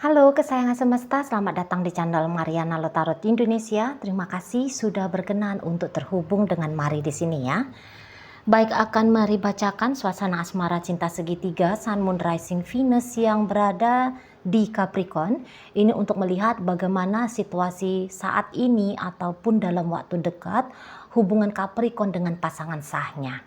Halo kesayangan semesta, selamat datang di channel Mariana Lotarot Indonesia. Terima kasih sudah berkenan untuk terhubung dengan Mari di sini ya. Baik, akan Mari bacakan suasana asmara cinta segitiga Sun Moon Rising Venus yang berada di Capricorn. Ini untuk melihat bagaimana situasi saat ini ataupun dalam waktu dekat hubungan Capricorn dengan pasangan sahnya.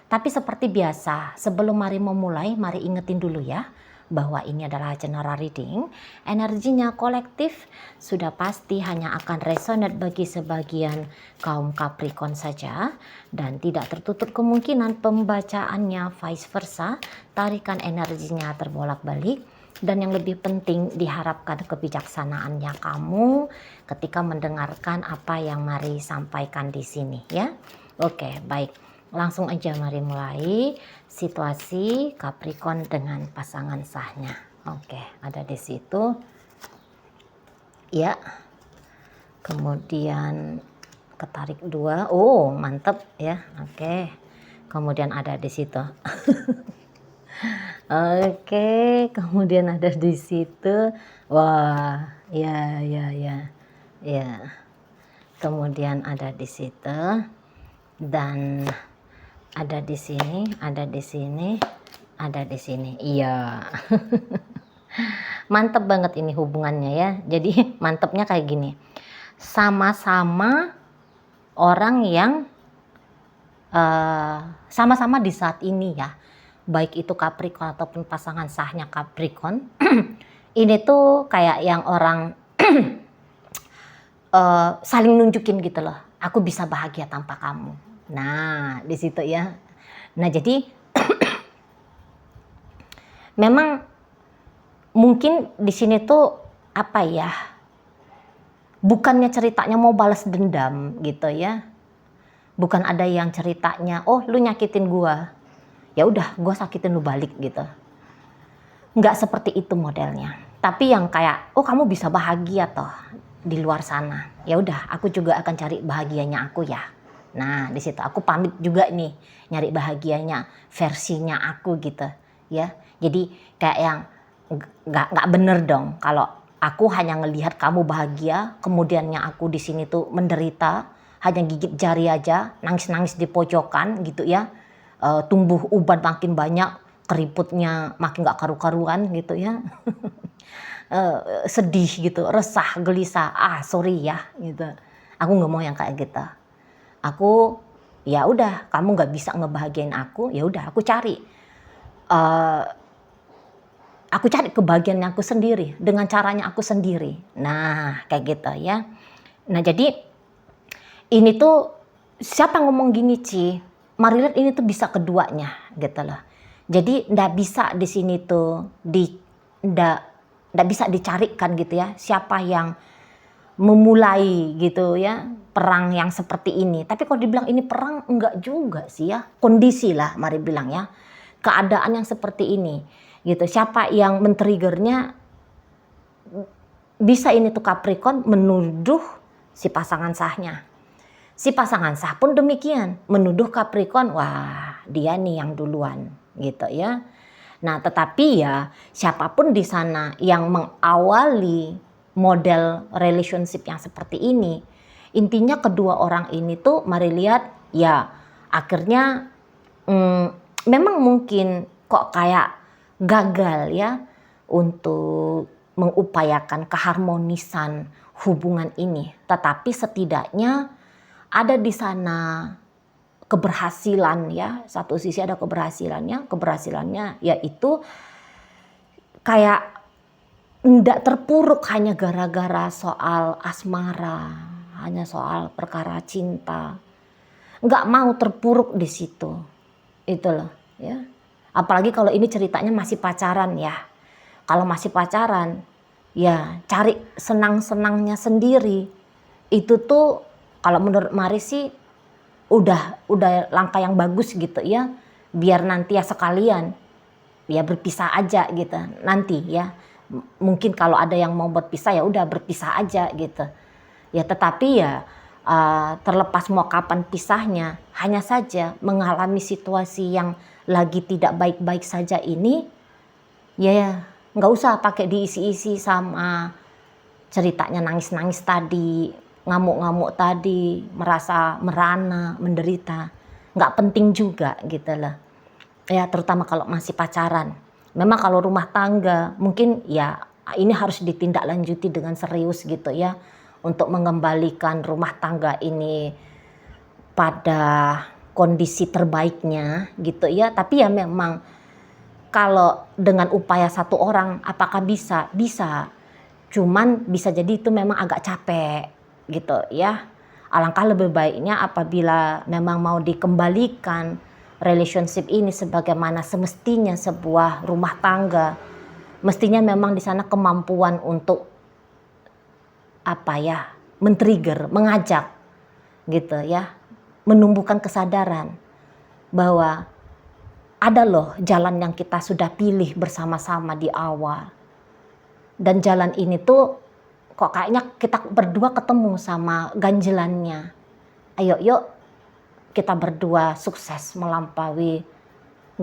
Tapi seperti biasa, sebelum Mari memulai, mari ingetin dulu ya bahwa ini adalah general reading. Energinya kolektif sudah pasti hanya akan resonate bagi sebagian kaum Capricorn saja, dan tidak tertutup kemungkinan pembacaannya vice versa, tarikan energinya terbolak-balik. Dan yang lebih penting, diharapkan kebijaksanaannya kamu ketika mendengarkan apa yang Mari sampaikan di sini ya. Oke, baik. Langsung aja mari mulai situasi Capricorn dengan pasangan sahnya. Oke, ada di situ. Ya. Kemudian ketarik dua. Oh, mantep ya. Oke. Kemudian ada di situ. Oke, kemudian ada di situ. Wah, ya. Ya. Kemudian ada di situ dan ada di sini, ada di sini, ada di sini. Iya. Mantep banget ini hubungannya ya. Jadi mantepnya kayak gini. Sama-sama orang yang sama-sama di saat ini ya. Baik itu Capricorn ataupun pasangan sahnya Capricorn. Ini tuh kayak yang orang saling nunjukin gitu loh. Aku bisa bahagia tanpa kamu. Nah, di situ ya. Nah, jadi memang mungkin di sini tuh apa ya? Bukannya ceritanya mau balas dendam gitu ya. Bukan ada yang ceritanya, "Oh, lu nyakitin gua. Ya udah, gua sakitin lu balik" gitu. Nggak seperti itu modelnya. Tapi yang kayak, "Oh, kamu bisa bahagia toh di luar sana. Ya udah, aku juga akan cari bahagianya aku ya." Nah, di situ aku pamit juga nih nyari bahagianya versinya aku gitu ya. Jadi kayak yang nggak bener dong kalau aku hanya ngelihat kamu bahagia, kemudiannya aku di sini tuh menderita, hanya gigit jari aja, nangis-nangis di pojokan gitu ya. Tumbuh uban makin banyak, keriputnya makin nggak karu-karuan gitu ya. Sedih gitu, resah, gelisah. Sorry ya gitu. Aku nggak mau yang kayak gitu. Aku ya udah, kamu nggak bisa ngebahagiain aku, ya udah aku cari kebahagiaan aku sendiri dengan caranya aku sendiri. Nah, kayak gitu ya. Nah, jadi ini tuh siapa ngomong gini, Ci? Mari lihat ini tuh bisa keduanya gitu loh. Jadi ndak bisa di sini tuh ndak bisa dicarikan gitu ya siapa yang memulai gitu ya perang yang seperti ini. Tapi kalau dibilang ini perang, enggak juga sih ya, kondisi lah mari bilang ya, keadaan yang seperti ini gitu. Siapa yang men-triggernya, bisa ini tuh Capricorn menuduh si pasangan sahnya. Si pasangan sah pun demikian, menuduh Capricorn, wah dia nih yang duluan gitu ya. Nah, tetapi ya siapapun di sana yang mengawali model relationship yang seperti ini, intinya kedua orang ini tuh mari lihat ya akhirnya memang mungkin kok kayak gagal ya untuk mengupayakan keharmonisan hubungan ini, tetapi setidaknya ada di sana keberhasilan ya. Satu sisi ada keberhasilannya yaitu kayak ndak terpuruk hanya gara-gara soal asmara, hanya soal perkara cinta. Nggak mau terpuruk di situ. Itu loh ya. Apalagi kalau ini ceritanya masih pacaran ya. Kalau masih pacaran ya cari senang-senangnya sendiri. Itu tuh kalau menurut Mari sih udah langkah yang bagus gitu ya. Biar nanti ya sekalian ya berpisah aja gitu nanti ya. Mungkin kalau ada yang mau berpisah ya udah berpisah aja gitu ya. Tetapi ya terlepas mau kapan pisahnya, hanya saja mengalami situasi yang lagi tidak baik-baik saja ini ya Nggak usah pakai diisi-isi sama ceritanya nangis-nangis tadi, ngamuk-ngamuk tadi, merasa merana, menderita. Nggak penting juga gitu loh. Ya terutama kalau masih pacaran. Memang kalau rumah tangga mungkin ya ini harus ditindaklanjuti dengan serius gitu ya. Untuk mengembalikan rumah tangga ini pada kondisi terbaiknya gitu ya. Tapi ya memang kalau dengan upaya satu orang apakah bisa? Bisa. Cuman bisa jadi itu memang agak capek gitu ya. Alangkah lebih baiknya apabila memang mau dikembalikan relationship ini sebagaimana semestinya sebuah rumah tangga, mestinya memang di sana kemampuan untuk men-trigger, mengajak gitu ya, menumbuhkan kesadaran bahwa ada loh jalan yang kita sudah pilih bersama-sama di awal. Dan jalan ini tuh kok kayaknya kita berdua ketemu sama ganjelannya. Ayo yuk kita berdua sukses melampaui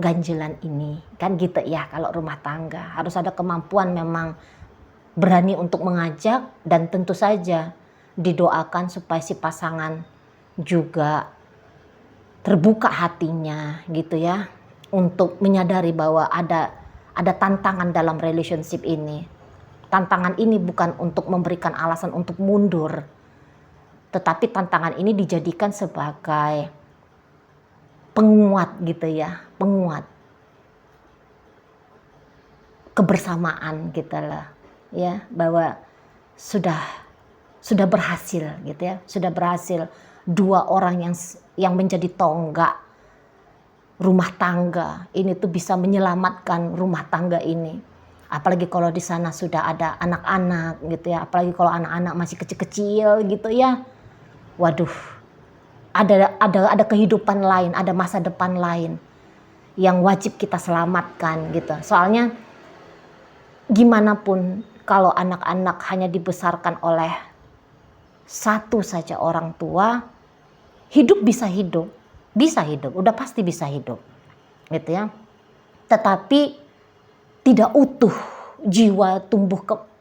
ganjelan ini. Kan gitu ya kalau rumah tangga. Harus ada kemampuan memang berani untuk mengajak dan tentu saja didoakan supaya si pasangan juga terbuka hatinya gitu ya. Untuk menyadari bahwa ada tantangan dalam relationship ini. Tantangan ini bukan untuk memberikan alasan untuk mundur, tetapi tantangan ini dijadikan sebagai penguat gitu ya, penguat kebersamaan gitu lah, ya bahwa sudah berhasil gitu ya, sudah berhasil dua orang yang menjadi tonggak rumah tangga ini tuh bisa menyelamatkan rumah tangga ini. Apalagi kalau di sana sudah ada anak-anak gitu ya, apalagi kalau anak-anak masih kecil-kecil gitu ya. Waduh, ada kehidupan lain, ada masa depan lain yang wajib kita selamatkan gitu. Soalnya gimana pun kalau anak-anak hanya dibesarkan oleh satu saja orang tua, hidup, udah pasti bisa hidup gitu ya. Tetapi tidak utuh jiwa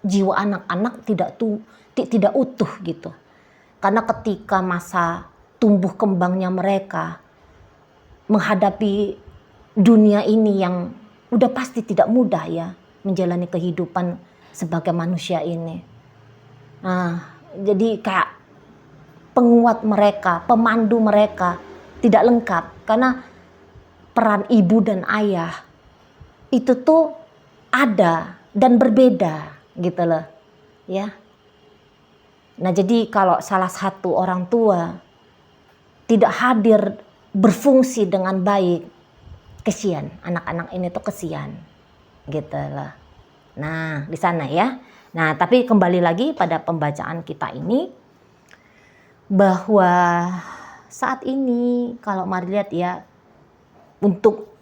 jiwa anak-anak tidak utuh gitu. Karena ketika masa tumbuh kembangnya mereka menghadapi dunia ini yang udah pasti tidak mudah ya menjalani kehidupan sebagai manusia ini. Nah, jadi kayak penguat mereka, pemandu mereka tidak lengkap karena peran ibu dan ayah itu tuh ada dan berbeda gitu loh ya. Nah jadi kalau salah satu orang tua tidak hadir berfungsi dengan baik, kesian anak-anak ini tuh kesian gitu loh. Nah di sana ya. Nah tapi kembali lagi pada pembacaan kita ini bahwa saat ini kalau mari lihat ya, untuk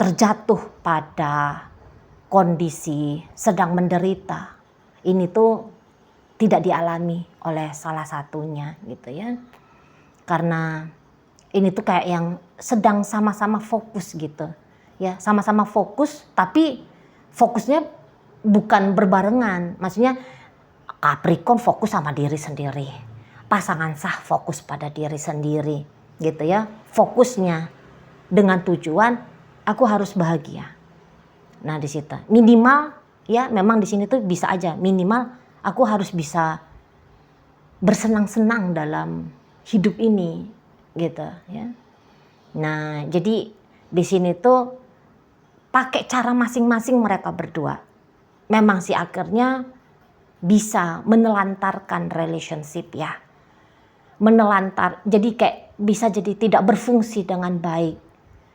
terjatuh pada kondisi sedang menderita ini tuh tidak dialami oleh salah satunya gitu ya. Karena ini tuh kayak yang sedang sama-sama fokus gitu ya, sama-sama fokus tapi fokusnya bukan berbarengan. Maksudnya Capricorn fokus sama diri sendiri, pasangan sah fokus pada diri sendiri gitu ya. Fokusnya dengan tujuan aku harus bahagia. Nah di situ minimal ya, memang di sini tuh bisa aja minimal aku harus bisa bersenang-senang dalam hidup ini gitu ya. Nah jadi di sini tuh pakai cara masing-masing mereka berdua. Memang sih akhirnya bisa menelantarkan relationship ya. Menelantar, jadi kayak bisa jadi tidak berfungsi dengan baik.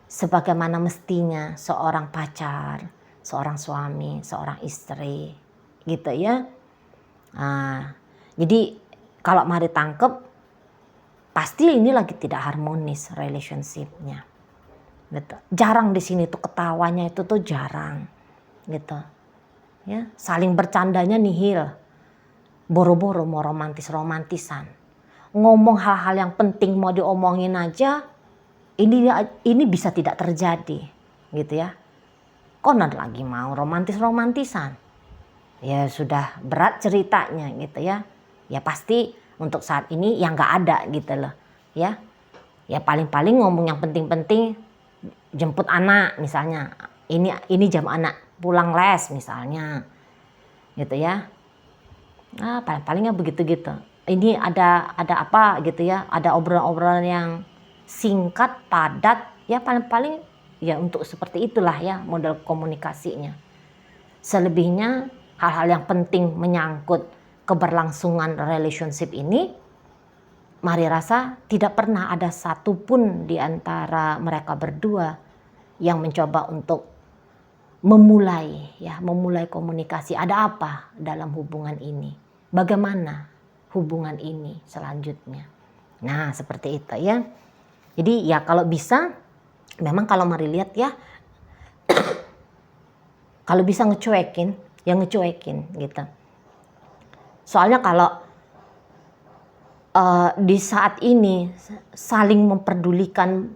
Sebagaimana mestinya seorang pacar, seorang suami, seorang istri gitu ya. Nah, jadi kalau mari tangkep pasti ini lagi tidak harmonis relationship-nya gitu. Jarang di sini tuh ketawanya itu tuh jarang gitu ya. Saling bercandanya nihil, boro-boro mau romantisan, ngomong hal-hal yang penting mau diomongin aja ini bisa tidak terjadi gitu ya. konon lagi mau romantis-romantisan. Ya sudah berat ceritanya gitu ya. Ya pasti untuk saat ini yang nggak ada gitu loh ya. Ya paling-paling ngomong yang penting-penting, jemput anak misalnya. Ini jam anak pulang les misalnya. Gitu ya. Nah, paling-palingnya begitu gitu. Ini ada apa gitu ya. Ada obrolan-obrolan yang singkat, padat. Ya paling-paling ya untuk seperti itulah ya model komunikasinya. Selebihnya hal-hal yang penting menyangkut keberlangsungan relationship ini, Mari rasa tidak pernah ada satupun di antara mereka berdua yang mencoba untuk memulai komunikasi. Ada apa dalam hubungan ini? Bagaimana hubungan ini selanjutnya? Nah, seperti itu ya. Jadi ya kalau bisa, memang kalau Mari lihat ya, kalau bisa ngecuekin, ya ngecuekin gitu. Soalnya kalau di saat ini saling memperdulikan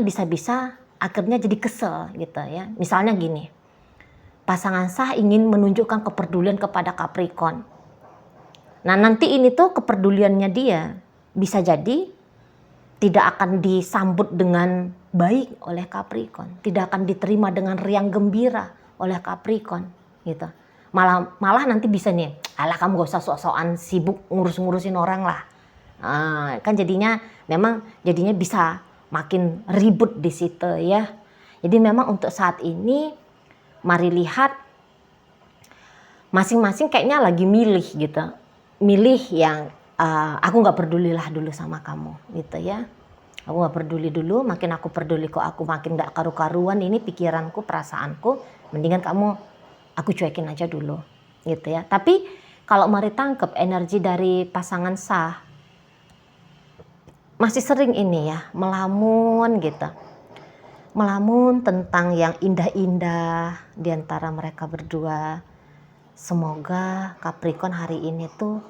bisa-bisa akhirnya jadi kesel gitu ya. Misalnya gini, pasangan sah ingin menunjukkan kepedulian kepada Capricorn. Nah nanti ini tuh kepeduliannya dia bisa jadi tidak akan disambut dengan baik oleh Capricorn, tidak akan diterima dengan riang gembira oleh Capricorn gitu. Malah nanti bisa nih, alah kamu gak usah sok-sokan sibuk ngurusin orang lah. Kan jadinya bisa makin ribut di situ ya. Jadi memang untuk saat ini Mari lihat masing-masing kayaknya lagi milih gitu. Milih yang aku gak pedulilah dulu sama kamu gitu ya. Aku gak peduli dulu, makin aku peduli kok aku makin gak karu-karuan ini pikiranku, perasaanku. Mendingan aku cuekin aja dulu gitu ya. Tapi kalau Mari tangkep energi dari pasangan sah masih sering ini ya melamun gitu. Melamun tentang yang indah-indah di antara mereka berdua. Semoga Capricorn hari ini tuh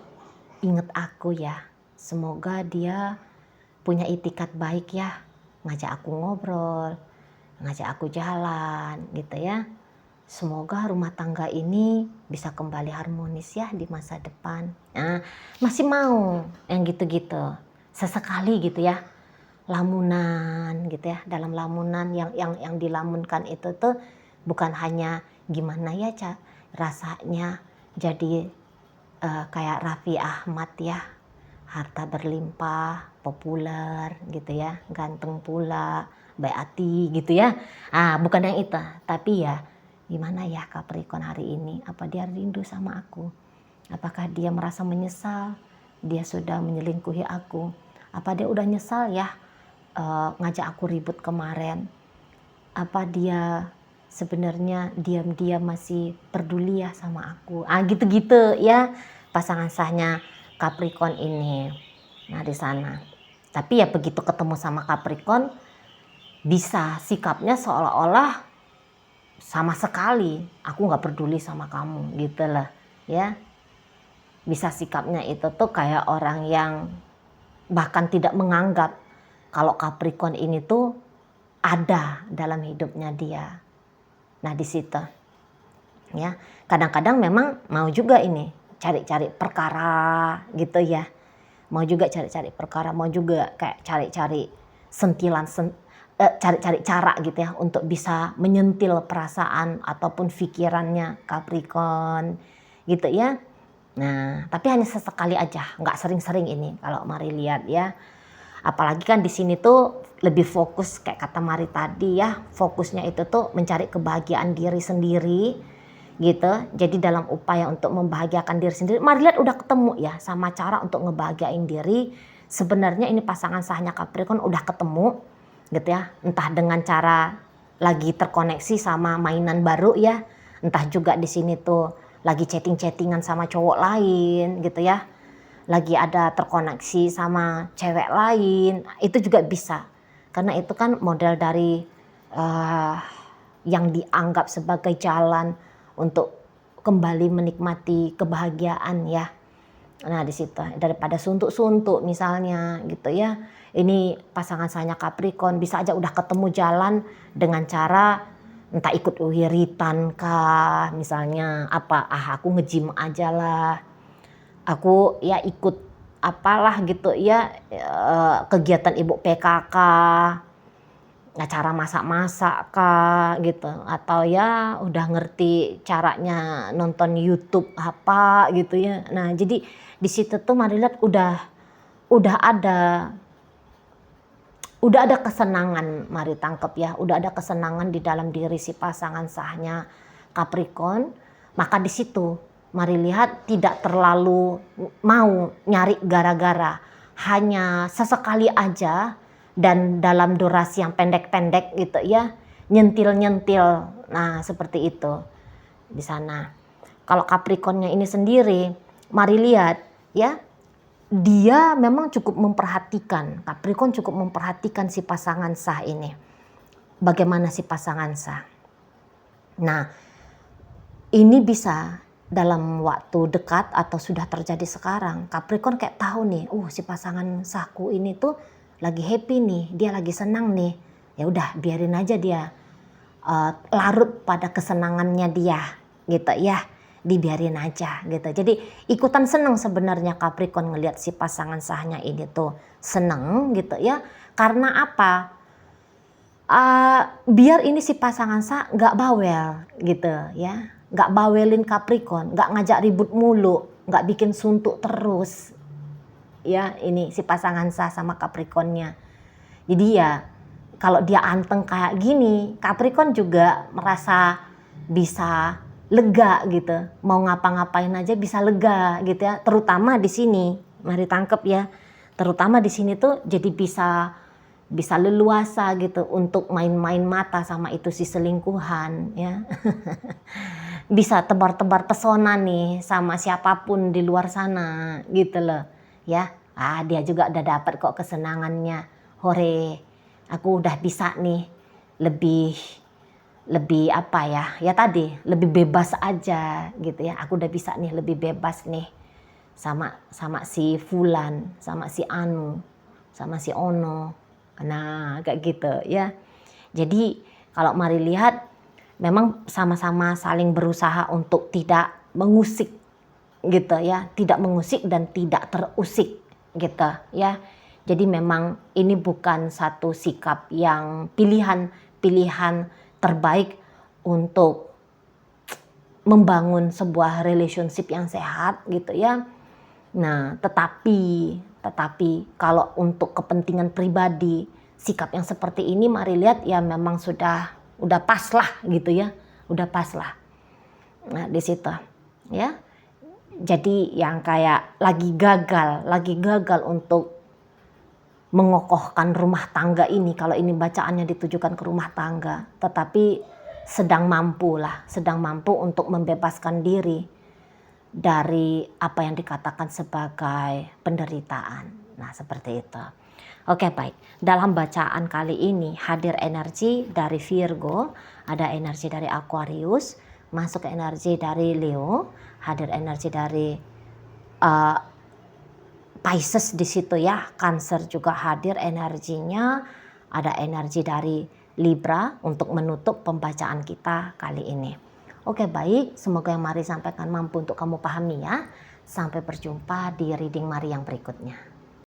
inget aku ya. Semoga dia punya itikat baik ya. Ngajak aku ngobrol, ngajak aku jalan gitu ya. Semoga rumah tangga ini bisa kembali harmonis ya di masa depan. Nah, masih mau yang gitu-gitu. Sesekali gitu ya. Lamunan gitu ya. Dalam lamunan yang dilamunkan itu tuh bukan hanya gimana ya rasanya jadi kayak Raffi Ahmad ya. Harta berlimpah, populer gitu ya. Ganteng pula, baik hati gitu ya. Bukan yang itu, tapi ya gimana ya Capricorn hari ini? Apa dia rindu sama aku? Apakah dia merasa menyesal? Dia sudah menyelingkuhi aku? Apa dia udah nyesal ya ngajak aku ribut kemarin? Apa dia sebenarnya diam-diam masih peduli ya sama aku? Gitu-gitu ya pasangan sahnya Capricorn ini. Nah di sana. Tapi ya begitu ketemu sama Capricorn, bisa sikapnya seolah-olah sama sekali aku nggak peduli sama kamu gitu lah ya. Bisa sikapnya itu tuh kayak orang yang bahkan tidak menganggap kalau Capricorn ini tuh ada dalam hidupnya dia. Nah di situ ya kadang-kadang memang mau juga ini cari-cari perkara gitu ya. Mau juga cari-cari perkara, mau juga kayak cari-cari cari-cari cara gitu ya untuk bisa menyentil perasaan ataupun pikirannya Capricorn gitu ya. Nah, tapi hanya sesekali aja, nggak sering-sering ini kalau Mari lihat ya. Apalagi kan di sini tuh lebih fokus kayak kata Mari tadi ya, fokusnya itu tuh mencari kebahagiaan diri sendiri gitu. Jadi dalam upaya untuk membahagiakan diri sendiri, Mari lihat udah ketemu ya sama cara untuk ngebahagiain diri. Sebenarnya ini pasangan sahnya Capricorn udah ketemu gitu ya, entah dengan cara lagi terkoneksi sama mainan baru ya, entah juga di sini tuh lagi chatting-chattingan sama cowok lain gitu ya, lagi ada terkoneksi sama cewek lain, itu juga bisa karena itu kan model dari yang dianggap sebagai jalan untuk kembali menikmati kebahagiaan ya. Nah di situ daripada suntuk-suntuk misalnya gitu ya. Ini pasangan sahnya Capricorn bisa aja udah ketemu jalan dengan cara Entah ikut wiritan kah, misalnya apa, aku nge-gym aja lah, aku ya ikut apalah gitu ya, kegiatan ibu PKK, acara masak-masak kah gitu, atau ya udah ngerti caranya nonton YouTube apa gitu ya. Nah jadi di situ tuh mari lihat udah ada kesenangan, mari tangkap ya, udah ada kesenangan di dalam diri si pasangan sahnya Capricorn, maka di situ mari lihat tidak terlalu mau nyari gara-gara, hanya sesekali aja dan dalam durasi yang pendek-pendek gitu ya, nyentil-nyentil. Nah, seperti itu di sana. Kalau Capricornnya ini sendiri, mari lihat ya, dia memang cukup memperhatikan, Capricorn cukup memperhatikan si pasangan sah ini. Bagaimana si pasangan sah. Nah, ini bisa dalam waktu dekat atau sudah terjadi sekarang. Capricorn kayak tahu nih, si pasangan sahku ini tuh lagi happy nih, dia lagi senang nih. Ya udah, biarin aja dia larut pada kesenangannya dia, gitu ya. Dibiarin aja gitu. Jadi ikutan seneng sebenarnya Capricorn ngelihat si pasangan sahnya ini tuh seneng gitu ya. Karena apa? Biar ini si pasangan sah nggak bawel gitu ya. Nggak bawelin Capricorn, nggak ngajak ribut mulu, nggak bikin suntuk terus. Ya ini si pasangan sah sama Capricornnya. Jadi ya kalau dia anteng kayak gini, Capricorn juga merasa bisa lega gitu, mau ngapa-ngapain aja bisa lega gitu ya, terutama di sini, mari tangkep ya, terutama di sini tuh jadi bisa leluasa gitu untuk main-main mata sama itu si selingkuhan ya. Bisa tebar-tebar pesona nih sama siapapun di luar sana gitu loh ya. Dia juga udah dapat kok kesenangannya, hore, aku udah bisa nih lebih apa ya tadi, lebih bebas aja gitu ya. Aku udah bisa nih lebih bebas nih sama si Fulan, sama si Anu, sama si Ono. Nah kayak gitu ya. Jadi kalau mari lihat memang sama-sama saling berusaha untuk tidak mengusik gitu ya, tidak mengusik dan tidak terusik gitu ya. Jadi memang ini bukan satu sikap yang pilihan terbaik untuk membangun sebuah relationship yang sehat gitu ya. Nah, tetapi kalau untuk kepentingan pribadi, sikap yang seperti ini mari lihat ya memang udah pas lah gitu ya. Udah pas lah. Nah, di situ ya. Jadi yang kayak lagi gagal untuk mengokohkan rumah tangga ini, kalau ini bacaannya ditujukan ke rumah tangga, tetapi sedang mampu untuk membebaskan diri dari apa yang dikatakan sebagai penderitaan. Nah seperti itu. Oke baik, dalam bacaan kali ini hadir energi dari Virgo, ada energi dari Aquarius, masuk ke energi dari Leo, hadir energi dari Pisces di situ ya, Cancer juga hadir energinya, ada energi dari Libra untuk menutup pembacaan kita kali ini. Oke baik, semoga yang Mari sampaikan mampu untuk kamu pahami ya. Sampai berjumpa di reading Mari yang berikutnya.